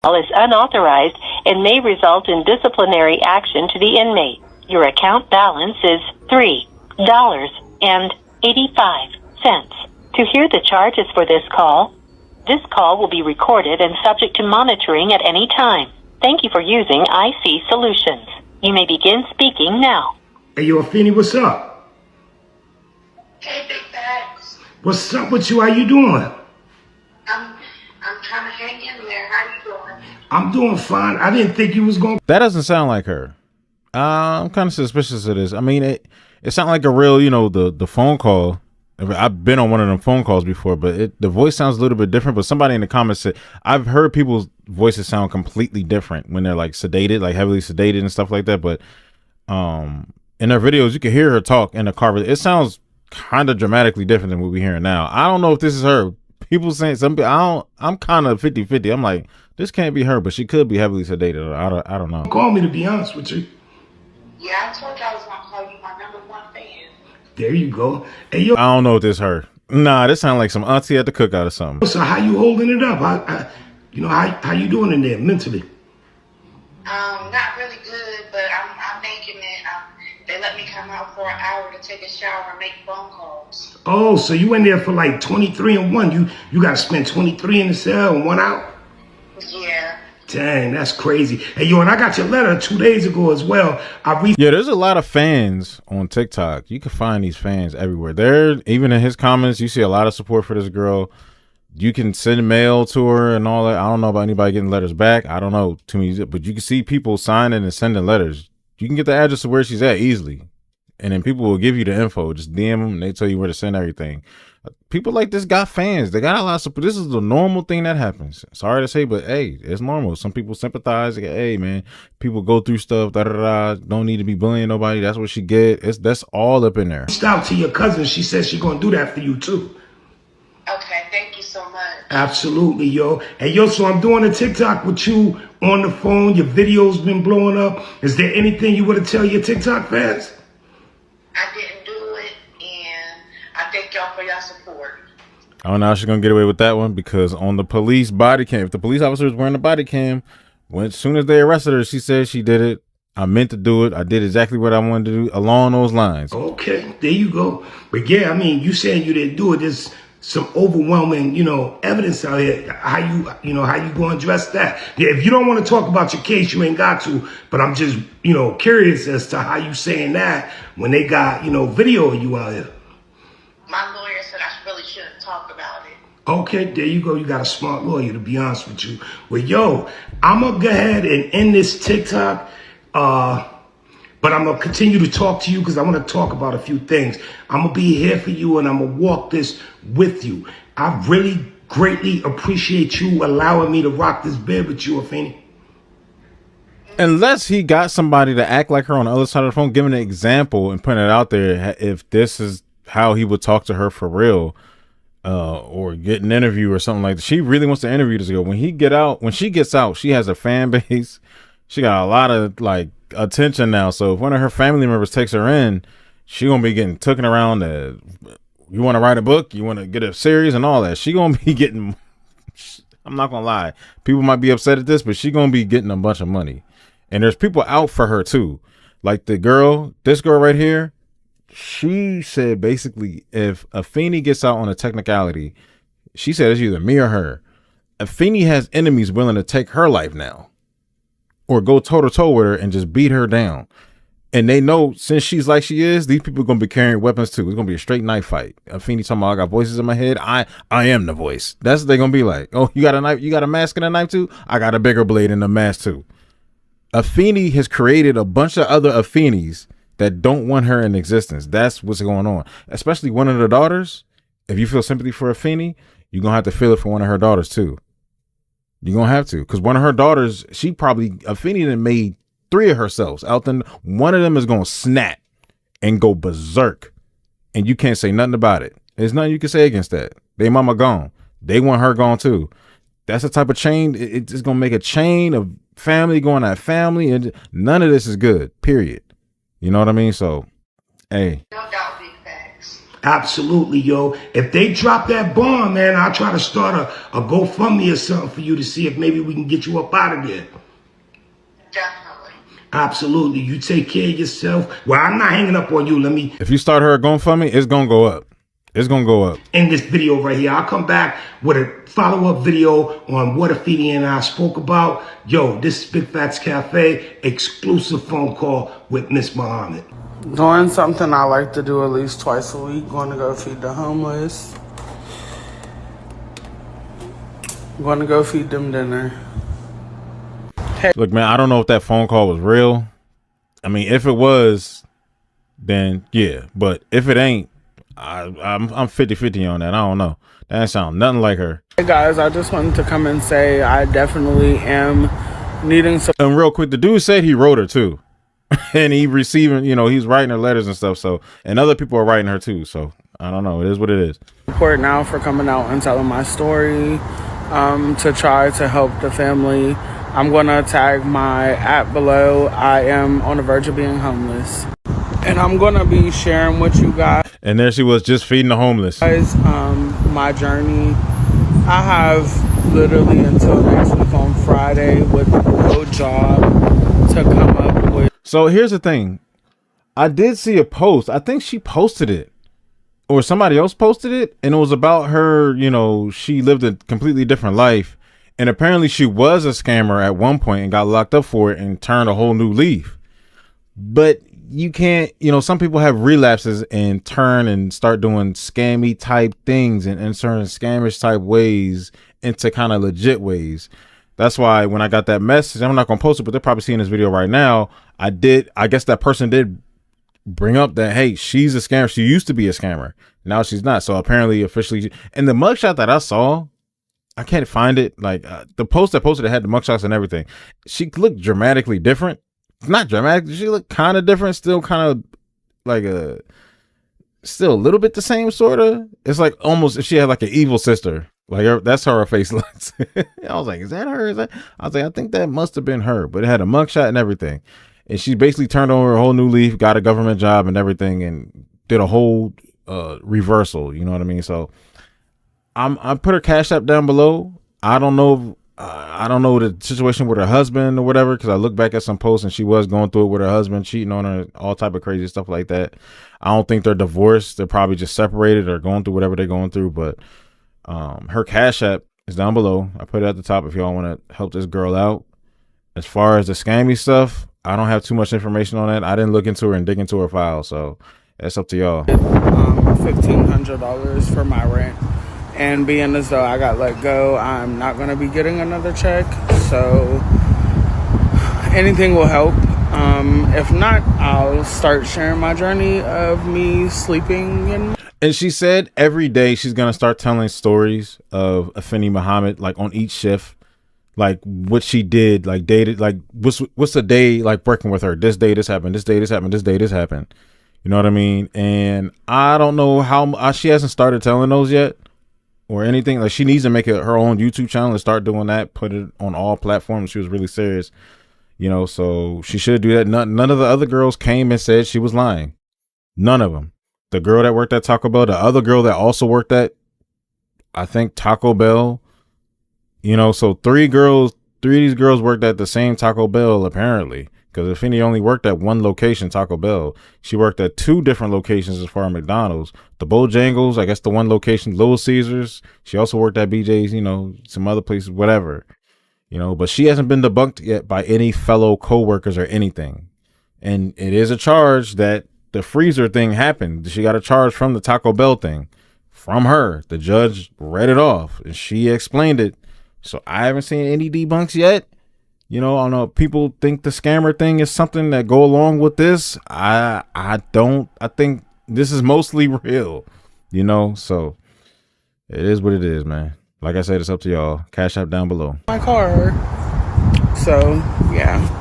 is unauthorized and may result in disciplinary action to the inmate. Your account balance is $3.85. To hear the charges for this call will be recorded and subject to monitoring at any time. Thank you for using IC Solutions. You may begin speaking now. Hey, yo, Afeni, what's up? Hey, Big Facts. What's up with you? How you doing? I'm trying to hang in there. How you doing? I'm doing fine. I didn't think you was going to... That doesn't sound like her. I'm kind of suspicious of this. I mean, it sounded like a real, the phone call. I've been on one of them phone calls before, but the voice sounds a little bit different. But somebody in the comments said, I've heard people's voices sound completely different when they're like sedated, like heavily sedated and stuff like that. But in their videos, you can hear her talk in the car. It sounds kind of dramatically different than what we're hearing now. I don't know if this is her. People saying something. I'm kind of 50-50. I'm like, this can't be her, but she could be heavily sedated. I don't know. Call me, to be honest with you. Yeah, I told you I was going to call you my number one fan. There you go. Hey, yo. I don't know if this her. Nah, this sounds like some auntie at the cookout or something. So how you holding it up? How you doing in there mentally? Not really good, but I'm making it. They let me come out for an hour to take a shower and make phone calls. Oh, so you in there for like 23 and 1. You got to spend 23 in the cell and 1 out? Yeah. Dang, that's crazy. Hey, yo, and I got your letter 2 days ago as well. Yeah, there's a lot of fans on TikTok. You can find these fans everywhere. Even in his comments, you see a lot of support for this girl. You can send mail to her and all that. I don't know about anybody getting letters back. I don't know too many, but you can see people signing and sending letters. You can get the address of where she's at easily. And then people will give you the info. Just DM them and they tell you where to send everything. People like this got fans. They got a lot of support. This is the normal thing that happens. Sorry to say, but hey, it's normal. Some people sympathize. Like, hey, man, people go through stuff. Don't need to be bullying nobody. That's what she get. That's all up in there. Reached out to your cousin. She says she's going to do that for you too. Okay, thank you so much. Absolutely, yo. Hey, yo, so I'm doing a TikTok with you on the phone. Your video's been blowing up. Is there anything you want to tell your TikTok fans? I didn't do it, and I thank y'all for your support. I don't know how she's going to get away with that one because on the police body cam, if the police officer was wearing the body cam, as soon as they arrested her, she said she did it. I meant to do it. I did exactly what I wanted to do along those lines. Okay, there you go. But yeah, I mean, you saying you didn't do it. There's some overwhelming, evidence out here. How you going to address that? Yeah, if you don't want to talk about your case, you ain't got to. But I'm just, curious as to how you saying that when they got, video of you out here. My lawyer said I really shouldn't talk about it. Okay, there you go. You got a smart lawyer, to be honest with you. Well, yo, I'm going to go ahead and end this TikTok. But I'm going to continue to talk to you because I want to talk about a few things. I'm going to be here for you and I'm going to walk this with you. I really greatly appreciate you allowing me to rock this bed with you, Afeni. Unless he got somebody to act like her on the other side of the phone, giving an example and putting it out there, if this is how he would talk to her for real, or get an interview or something like that. She really wants to interview this girl. When she gets out, she has a fan base. She got a lot of attention now. So if one of her family members takes her in, she gonna be getting taken around. You want to write a book, you want to get a series and all that. She gonna be getting. I'm not gonna lie. People might be upset at this, but she gonna be getting a bunch of money. And there's people out for her too. Like this girl right here. She said basically if Afeni gets out on a technicality, she said it's either me or her. Afeni has enemies willing to take her life now. Or go toe-to-toe with her and just beat her down. And they know since she's like she is, these people are going to be carrying weapons too. It's going to be a straight knife fight. Afeni talking about I got voices in my head. I am the voice. That's what they're going to be like. Oh, you got a knife? You got a mask and a knife too? I got a bigger blade and a mask too. Afeni has created a bunch of other Afenis that don't want her in existence. That's what's going on. Especially one of the daughters. If you feel sympathy for Afeni, you're going to have to feel it for one of her daughters too. You're going to have to, because one of her daughters, Afeni done made 3 of herself out then. One of them is going to snap and go berserk. And you can't say nothing about it. There's nothing you can say against that. They mama gone. They want her gone too. That's the type of chain. It's going to make a chain of family going at family. And none of this is good, period. You know what I mean? So, hey. No doubt, Big Facts. Absolutely, yo. If they drop that bomb, man, I'll try to start a GoFundMe or something for you to see if maybe we can get you up out of there. Definitely. Absolutely. You take care of yourself. Well, I'm not hanging up on you. Let me. If you start her a GoFundMe, it's gonna go up. It's gonna go up. In this video right here, I'll come back with a follow-up video on what Afeni and I spoke about. Yo, this is Big Facts Cafe, exclusive phone call with Miss Muhammad. Doing something I like to do at least twice a week. Going to go feed the homeless. Going to go feed them dinner. Hey. Look, man, I don't know if that phone call was real. I mean, if it was, then yeah. But if it ain't, I'm 50-50 on that. I don't know. That sound nothing like her. Hey guys, I just wanted to come and say I definitely am needing some. And real quick, the dude said he wrote her too. And he receiving, you know, he's writing her letters and stuff. So, and other people are writing her too. So I don't know. It is what it is. Support now for coming out and telling my story, to try to help the family. I'm going to tag my app below. I am on the verge of being homeless. And I'm going to be sharing with you guys. And there she was, just feeding the homeless. My journey. I have literally until next week on Friday with no job to come up with. So here's the thing. I did see a post. I think she posted it or somebody else posted it. And it was about her, you know, she lived a completely different life. And apparently she was a scammer at one point and got locked up for it and turned a whole new leaf. But you can't, you know, some people have relapses and turn and start doing scammy type things and certain scamish type ways into kind of legit ways. That's why when I got that message, I'm not going to post it, but they're probably seeing this video right now. I guess that person did bring up that, hey, she's a scammer. She used to be a scammer. Now she's not. So apparently officially, and the mugshot that I saw, I can't find it. Like the post that posted it had the mugshots and everything. She looked dramatically different. Not dramatic. She looked kind of different. Still kind of like still a little bit the same sort of. It's like almost if she had like an evil sister. Like that's how her face looks. I was like, is that her? I was like, I think that must have been her. But it had a mugshot and everything. And she basically turned over a whole new leaf, got a government job and everything, and did a whole reversal. You know what I mean? So I put her Cash App down below. I don't know the situation with her husband or whatever, because I look back at some posts and she was going through it with her husband, cheating on her, all type of crazy stuff like that. I don't think they're divorced. They're probably just separated or going through whatever they're going through. But her Cash App is down below. I put it at the top if y'all want to help this girl out. As far as the scammy stuff, I don't have too much information on that. I didn't look into her and dig into her file, so that's up to y'all. $1,500 for my rent. And being as though I got let go, I'm not going to be getting another check. So anything will help. If not, I'll start sharing my journey of me sleeping. And she said every day she's going to start telling stories of Afeni Muhammad, like on each shift, like what she did, like dated, like what's the day like working with her. This day, this happened. This day, this happened. This day, this happened. You know what I mean? And I don't know how she hasn't started telling those yet. Or anything. Like she needs to make her own YouTube channel and start doing that, put it on all platforms. She was really serious, you know, so she should do that. None of the other girls came and said she was lying. None of them. The girl that worked at Taco Bell, the other girl that also worked at, I think, Taco Bell, you know, so three of these girls worked at the same Taco Bell apparently, because Afeni only worked at one location, Taco Bell. She worked at two different locations as far as McDonald's. The Bojangles, I guess the one location, Little Caesars. She also worked at BJ's, you know, some other places, whatever. You know, but she hasn't been debunked yet by any fellow co-workers or anything. And it is a charge that the freezer thing happened. She got a charge from the Taco Bell thing from her. The judge read it off and she explained it. So I haven't seen any debunks yet. You know, I don't know. People think the scammer thing is something that go along with this. I don't. I think this is mostly real, you know. So it is what it is, man. Like I said, it's up to y'all. Cash App down below. My car. So yeah.